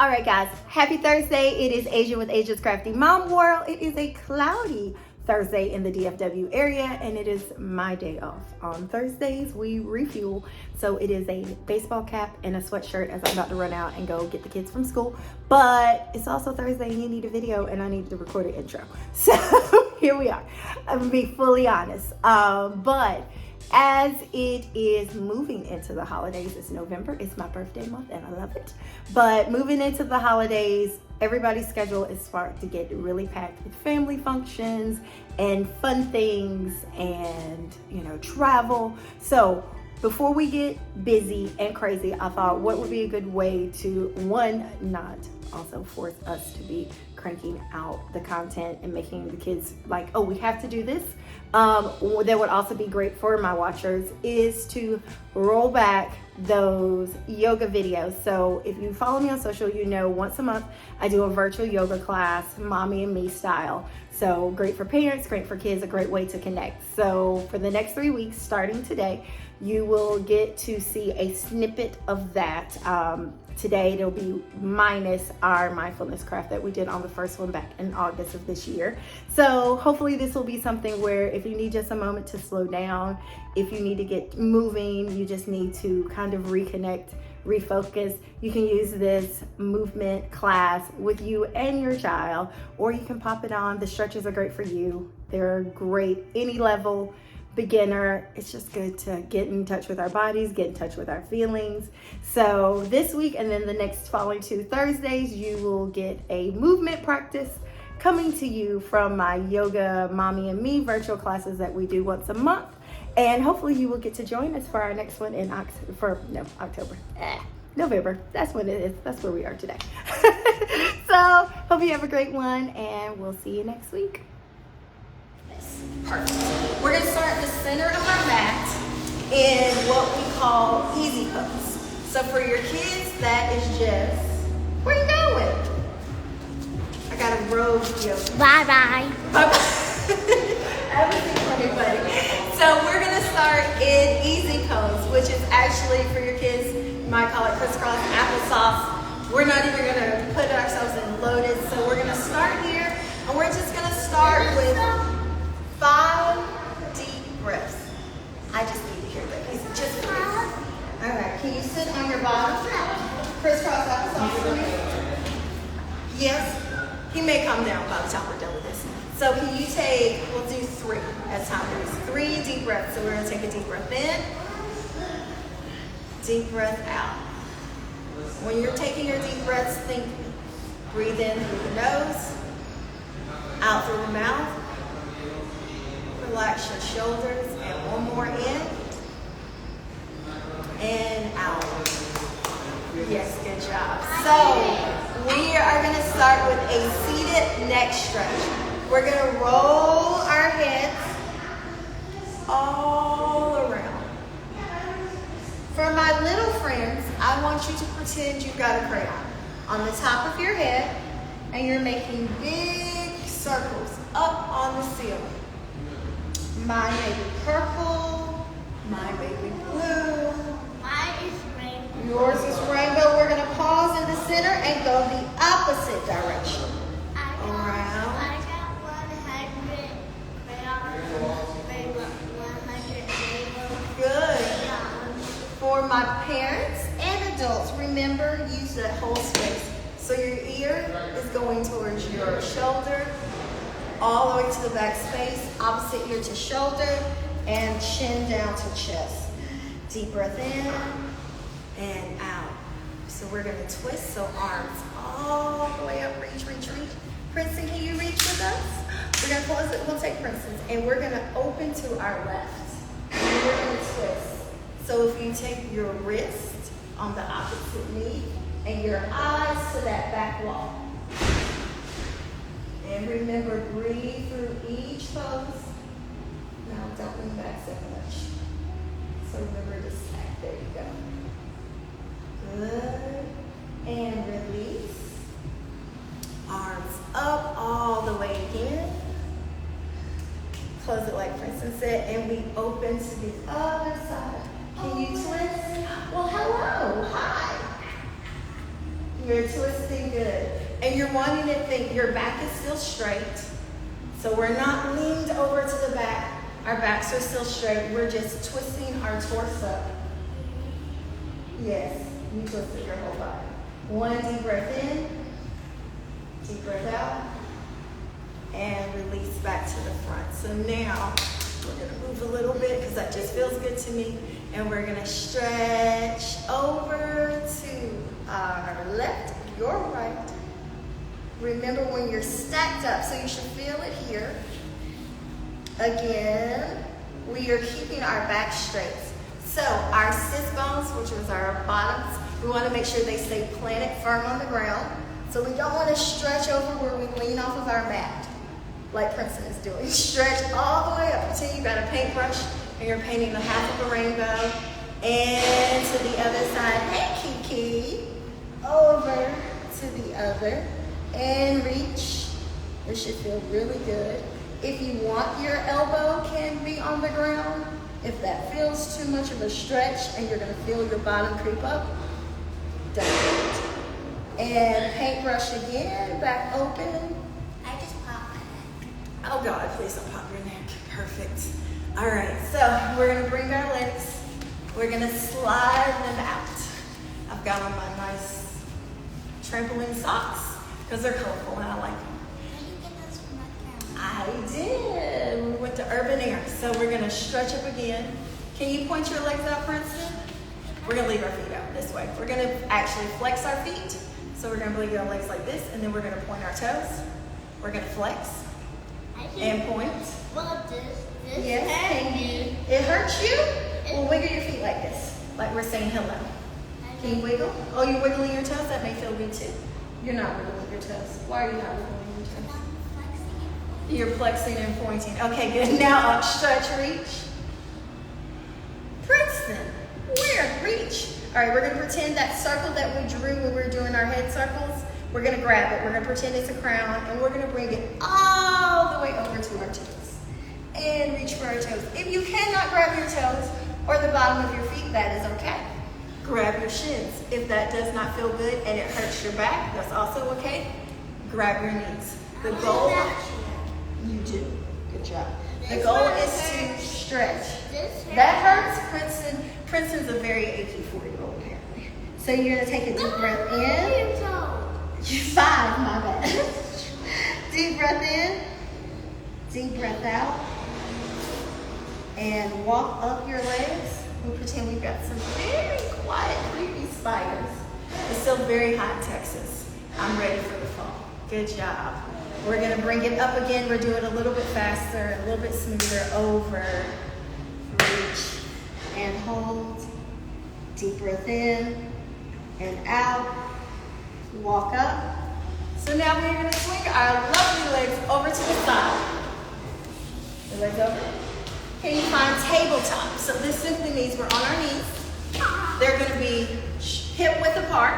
All right, guys, happy Thursday. It is Asia with Asia's Crafty Mom World. It is a cloudy Thursday in the DFW area, and it is my day off. On Thursdays, we refuel, so it is a baseball cap and a sweatshirt as I'm about to run out and go get the kids from school. But it's also Thursday, and you need a video, and I need to record an intro. So here we are. I'm gonna be fully honest. But as it is moving into the holidays, it's November, it's my birthday month and I love it. But moving into the holidays, everybody's schedule is starting to get really packed with family functions and fun things and, travel. So before we get busy and crazy, I thought what would be a good way to, one, not also force us to be cranking out the content and making the kids like, oh, we have to do this. That would also be great for my watchers is to roll back those yoga videos. So if you follow me on social, once a month I do a virtual yoga class, mommy and me style. So great for parents, great for kids, a great way to connect. So for the next 3 weeks, starting today, you will get to see a snippet of that. Today it'll be minus our mindfulness craft that we did on the first one back in August of this year. So hopefully this will be something where if you need just a moment to slow down, if you need to get moving, you just need to kind of reconnect, refocus, you can use this movement class with you and your child, or you can pop it on. The stretches are great for you. They're great any level. Beginner, it's just good to get in touch with our bodies, get in touch with our feelings. So this week and then the next following 2 Thursdays, you will get a movement practice coming to you from my Yoga Mommy and Me virtual classes that we do once a month. And hopefully you will get to join us for our next one in November. That's when it is. That's where we are today. So hope you have a great one and we'll see you next week. Perfect. We're going to start in the center of our mat in what we call easy pose. So for your kids, that is just, where you going? I got a robe yoga. Bye-bye. That was funny. So we're going to start in easy pose, which is actually for your kids, you might call it crisscross applesauce. We're not even going to put ourselves in lotus. So we're going to start here, and we're just going to start with 5 deep breaths. I just need to hear that. It's just for you. All right, can you sit on your bottom? Crisscross applesauce for me? Yes. He may come down by the time we're done with this. So can you take, we'll do 3 as time goes. 3 deep breaths. So we're going to take a deep breath in, deep breath out. When you're taking your deep breaths, think, breathe in through the nose, out through the mouth. Relax your shoulders, and one more in and out. Yes, good job. So we are going to start with a seated neck stretch. We're going to roll our heads all around. For my little friends, I want you to pretend you've got a crayon on the top of your head, and you're making big circles up on the ceiling. Mine may be purple, mine may be blue. Mine is rainbow. Yours is rainbow. We're going to pause in the center and go the opposite direction. Around. I got 100 crayons, 100 rainbows. Good. For my parents and adults, remember, use that whole space. So your ear is going towards your shoulder, all the way to the back space, opposite ear to shoulder, and chin down to chest. Deep breath in and out. So we're going to twist, so arms all the way up, reach, reach, reach. Princeton, can you reach with us? We're going to close it, we'll take Princeton, and we're going to open to our left. And we're going to twist. So if you take your wrist on the opposite knee, and your eyes to that back wall. And remember, breathe through each pose. Now don't lean back so much. So remember to stack. There you go. Good. And release. Arms up all the way again. Close it like Princeton said, and we open to the other side. Can you twist? Well, hello. Hi. You're twisting, good. And you're wanting to think your back is still straight. So we're not leaned over to the back. Our backs are still straight. We're just twisting our torso. Yes, you twisted your whole body. One deep breath in, deep breath out, and release back to the front. So now we're gonna move a little bit because that just feels good to me. And we're gonna stretch over to our left, your right. Remember when you're stacked up, so you should feel it here. Again, we are keeping our back straight. So our sit bones, which was our bottoms, we want to make sure they stay planted firm on the ground. So we don't want to stretch over where we lean off of our mat, like Princeton is doing. Stretch all the way up until you got a paintbrush and you're painting the half of a rainbow. And to the other side, hey Kiki, over to the other, and reach. It should feel really good. If you want, your elbow can be on the ground. If that feels too much of a stretch and you're gonna feel your bottom creep up, don't do it. And paintbrush again, back open. I just popped my neck. Oh God, please don't pop your neck. Perfect. All right, so we're gonna bring our legs. We're gonna slide them out. I've got on my nice trampoline socks because they're colorful and I like them. Where did you get those from my grandma? I did. We went to Urban Air. So we're gonna stretch up again. Can you point your legs out, Princeton? We're gonna leave our feet out this way. We're gonna actually flex our feet. So we're gonna leave our legs like this, and then we're gonna point our toes. We're gonna flex and point. Well, this Yes, hurt can me. you? It hurts you? Well, wiggle your feet like this, like we're saying hello. Can you wiggle? Oh, you're wiggling your toes? That may feel good too. You're not wiggling your toes. Why are you not wiggling your toes? You're flexing and pointing. Okay, good. Now up, stretch, reach. Princeton, where? Reach. All right, we're gonna pretend that circle that we drew when we were doing our head circles, we're gonna grab it. We're gonna pretend it's a crown, and we're gonna bring it all the way over to our toes. And reach for our toes. If you cannot grab your toes or the bottom of your feet, that is okay. Grab your shins. If that does not feel good and it hurts your back, that's also okay. Grab your knees. The goal, you do. Good job. The goal is to stretch. That hurts. Princeton's a very achy 4-year-old apparently. So you're gonna take a deep breath in. You're 5, my bad. Deep breath in. Deep breath out. And walk up your legs. We pretend we've got some very quiet, creepy spiders. It's still very hot in Texas. I'm ready for the fall. Good job. We're gonna bring it up again. We're doing it a little bit faster, a little bit smoother. Over, reach, and hold. Deep breath in and out. Walk up. So now we're gonna swing our lovely legs over to the side. The legs over. Can you find tabletop? So this simply means we're on our knees. They're gonna be hip width apart,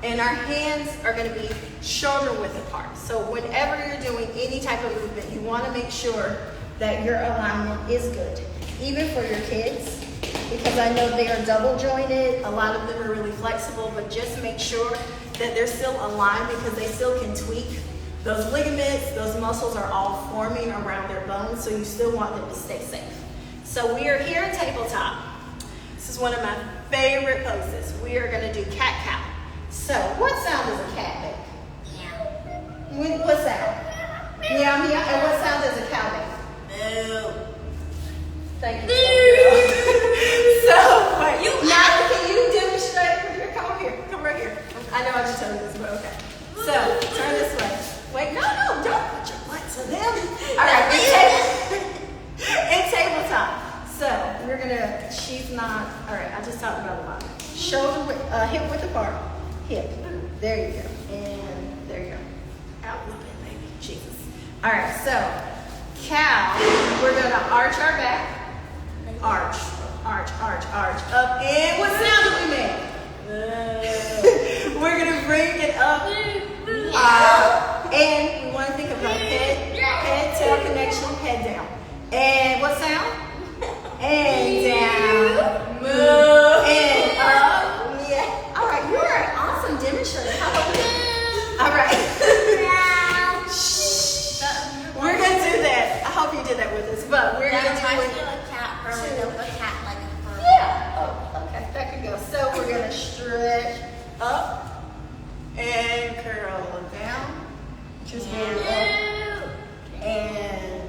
and our hands are gonna be shoulder width apart. So whenever you're doing any type of movement, you wanna make sure that your alignment is good. Even for your kids, because I know they are double jointed, a lot of them are really flexible, but just make sure that they're still aligned because they still can tweak. Those ligaments, those muscles are all forming around their bones, so you still want them to stay safe. So we are here in tabletop. This is one of my favorite poses. We are gonna do cat-cow. So what sound does a cat make? What sound? Meow, meow. And what sound does a cow make? Moo. Thank you. So, wait, now can you demonstrate? Here, come over here. Come right here. I know I just told you this, but okay. So, turn this way. Wait, no, don't put your butt to them. All right, in tabletop. So, we're gonna, she's not, all right, I just talked about a lot. Shoulder width, hip width apart. Hip. There you go. And there you go. Out with it, baby. Jesus. All right, so, cow, we're gonna arch our back. Arch, arch, arch, arch, up, and what sound do we make? We're gonna bring it up, and we want to think about head, tail connection, head down. And what sound? And down, move, and up, yeah. All right, you're an awesome demonstrator. How about I feel a cat or a cat like a fur. Yeah. Oh, okay. That could go. So we're gonna stretch up and curl down. Just hand up and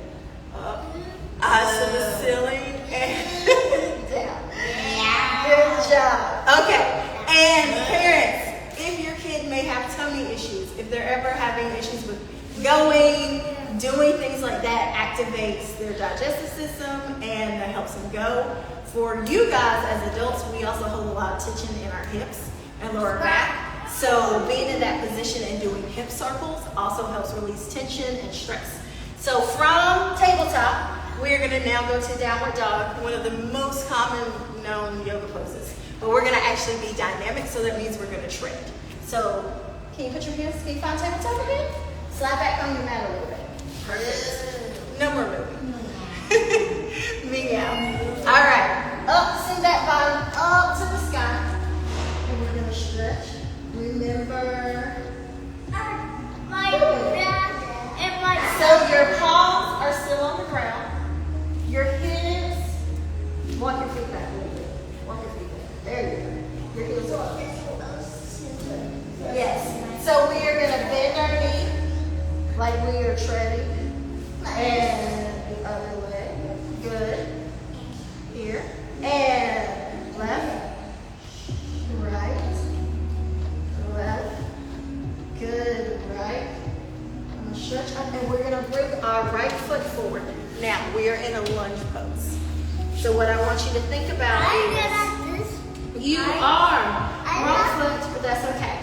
up. Eyes to the ceiling and down. Good job. Okay. And parents, if your kid may have tummy issues, if they're ever having issues with going, doing things like that activates their digestive system and that helps them go. For you guys as adults, we also hold a lot of tension in our hips and lower back. So being in that position and doing hip circles also helps release tension and stress. So from tabletop, we're gonna now go to downward dog, one of the most common known yoga poses. But we're gonna actually be dynamic, so that means we're gonna tread. So can you put your hands, can you find tabletop again? Slide back on your mat a little bit. Perfect. No more moving. Meow. All right. Up, send that bottom up to the sky. And we're going to stretch. Remember. So your palms are still on the ground. Your hips. Walk your feet back a little bit. Walk your feet back. There you go. Your heels are up. Yes. So we are going to bend our knee like we are treading. And the other leg. Good. Here. And left. Right. Left. Good. Right. I'm going to stretch up and we're going to bring our right foot forward. Now we are in a lunge pose. So what I want you to think about is you are wrong foot, but that's okay.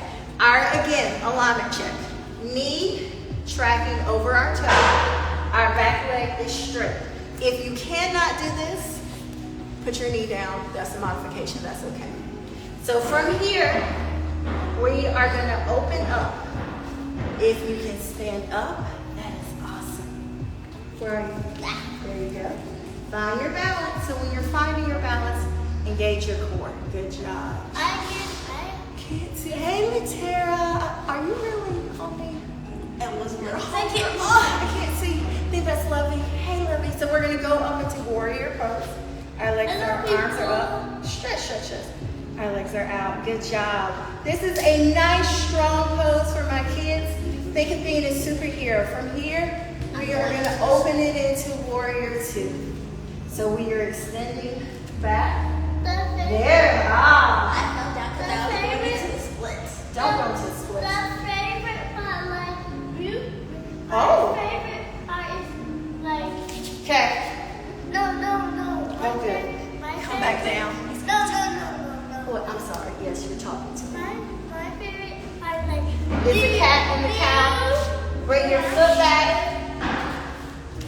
Again, alignment check. Knee tracking over our toe. Our back leg is straight. If you cannot do this, put your knee down. That's a modification. That's okay. So from here, we are going to open up. If you can stand up, that is awesome. Where are you? There you go. Find your balance. So when you're finding your balance, engage your core. Good job. Can't see. Hey, Matera. Are you really on me? Ella's girl. I can't. I can't see. I think that's lovely. Hey, lovely. So we're going to go up into warrior pose. Our legs, our arms are up. Stretch, stretch, stretch. Our legs are out. Good job. This is a nice, strong pose for my kids. Think of being a superhero. From here, we are going to open it into warrior two. So we are extending back. There. Ah. I fell down because I was going into the splits. Don't go to the splits. The favorite part, like, you. Oh. My favorite part is, like, Okay. no. Oh, good. Come back down. No. Oh, I'm sorry. Yes, you're talking to me. My favorite part, like, Is the cat on the couch. Bring your foot back.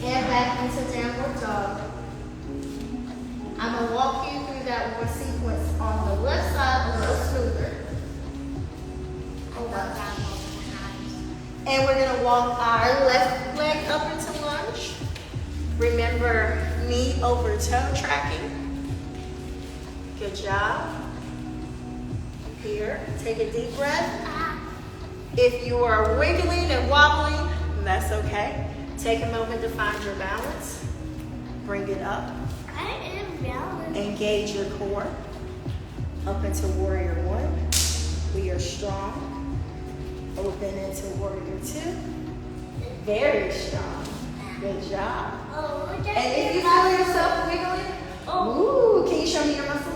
Head back into downward dog. I'm going to walk you through that one sequence on the left side a little smoother. And we're going to walk our left leg up into lunge. Remember, knee over toe tracking. Good job. Here, take a deep breath. If you are wiggling and wobbling, that's okay. Take a moment to find your balance. Bring it up. I am balanced. Engage your core. Up into warrior one. We are strong. Open into warrior two. Very strong. Good job. Oh, look at And if you your feel yourself wiggling, ooh, can you show me your muscles?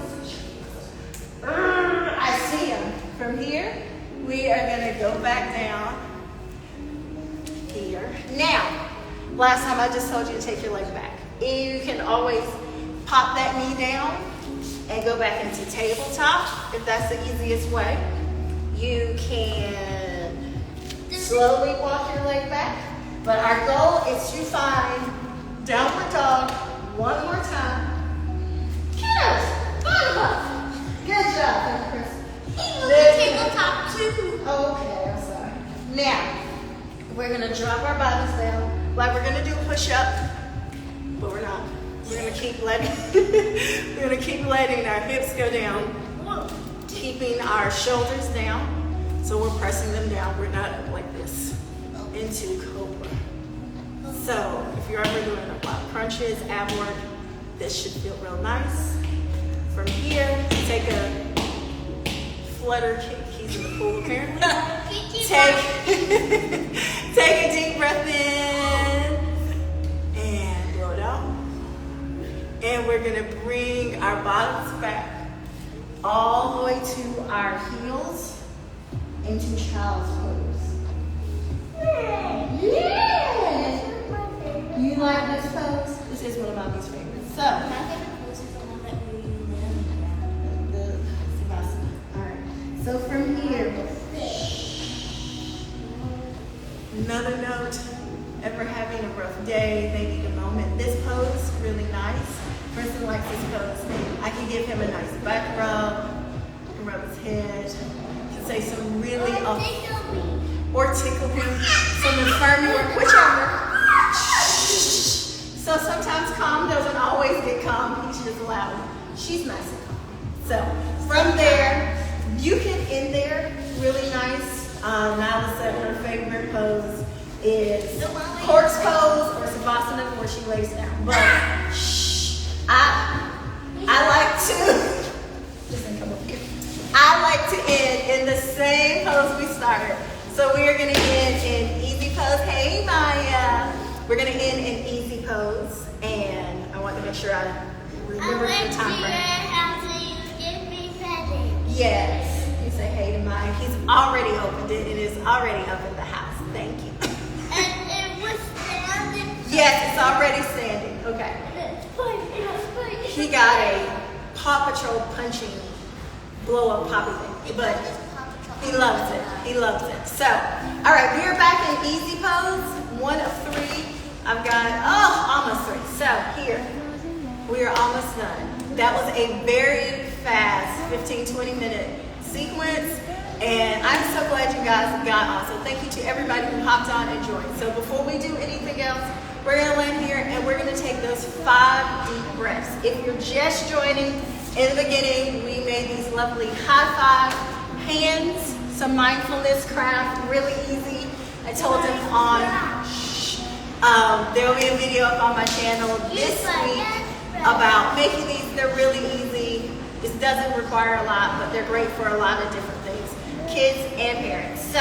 I see them. From here, we are going to go back down here. Now, last time I just told you to take your leg back. You can always pop that knee down and go back into tabletop if that's the easiest way. You can slowly walk your leg back, but our goal is to find downward dog one more time. Kiddos, bottom up. Good job, thank you, Chris. tabletop too. Okay, I'm sorry. Now, we're gonna drop our bodies down like we're gonna do a push-up, but we're not. We're gonna keep letting our hips go down, keeping our shoulders down. So we're pressing them down. We're not up like this into cobra. So if you're ever doing a lot of crunches, ab work, This should feel real nice. From here, take a flutter kick. He's in the pool apparently. Take a deep breath in and blow it out. And we're gonna bring our bottoms back all the way to our heels into child's pose. Yeah! You like this pose? This is one of mommy's favorites. So, My favorite pose is the one that we the Savasana. Alright. So from here, another note, ever having a rough day, they need a moment. This pose, really nice. Person likes this pose. I can give him a nice back rub, rub his head, can say some really or tickle him, some affirming work, whichever. So sometimes calm doesn't always get calm. He's just loud. She's nice and calm. So from there, you can end there really nice. Nyla said her favorite pose is corpse pose or Savasana where she lays down. But I like to listen, come up here. I like to end in the same pose we started. So we are gonna end in easy pose. Hey Maya. We're gonna end in easy pose, and I want to make sure I remember the time frame. Yes. You say hey to Mike. He's already opened it. It is already up in the house. Thank you. And it was standing. Yes, it's already standing. Okay. He got a Paw Patrol punching blow up poppy thing, but he loves it. He loves it. So, all right, we are back in easy pose. 1 of 3. I've got, almost 3. So here, we are almost done. That was a very fast 15-20 minute sequence, and I'm so glad you guys got on. So thank you to everybody who hopped on and joined. So before we do anything else, we're gonna land here and we're gonna take those 5 deep breaths. If you're just joining, in the beginning, we made these lovely high five hands, some mindfulness craft, really easy. I told them there will be a video up on my channel this week about making these. They're really easy. This doesn't require a lot, but they're great for a lot of different things, kids and parents. So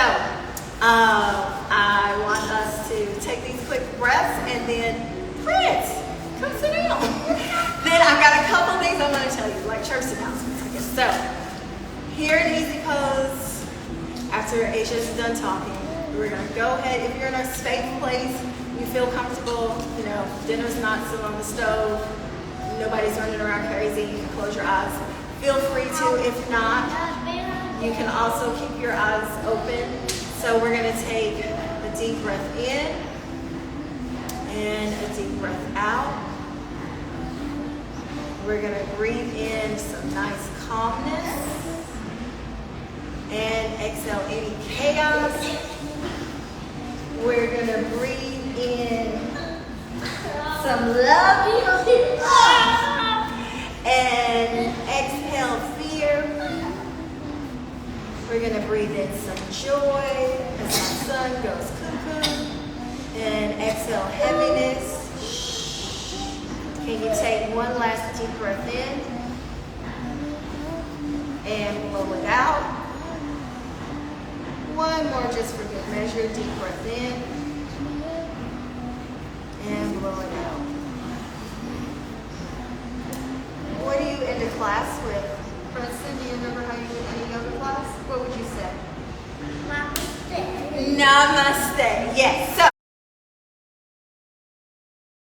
I want us to take these quick breaths and then Prince, come sit down. Then I've got a couple things I'm going to tell you, like church announcements, I guess. So here in easy pose, after Asia's done talking, we're going to go ahead. If you're in a safe place, you feel comfortable, you know, dinner's not still on the stove, nobody's running around crazy, you can close your eyes. Feel free to. If not, you can also keep your eyes open. So we're going to take a deep breath in and a deep breath out. We're going to breathe in some nice calmness and exhale any chaos. We're going to breathe in some love and exhale fear. We're going to breathe in some joy as my son goes cuckoo. And exhale heaviness. Can you take one last deep breath in and blow it out? One more just for good measure. Deep breath in and blow it out. What do you end a class with? Preston, do you remember how you did any yoga class? What would you say? Namaste. Namaste. Yes. So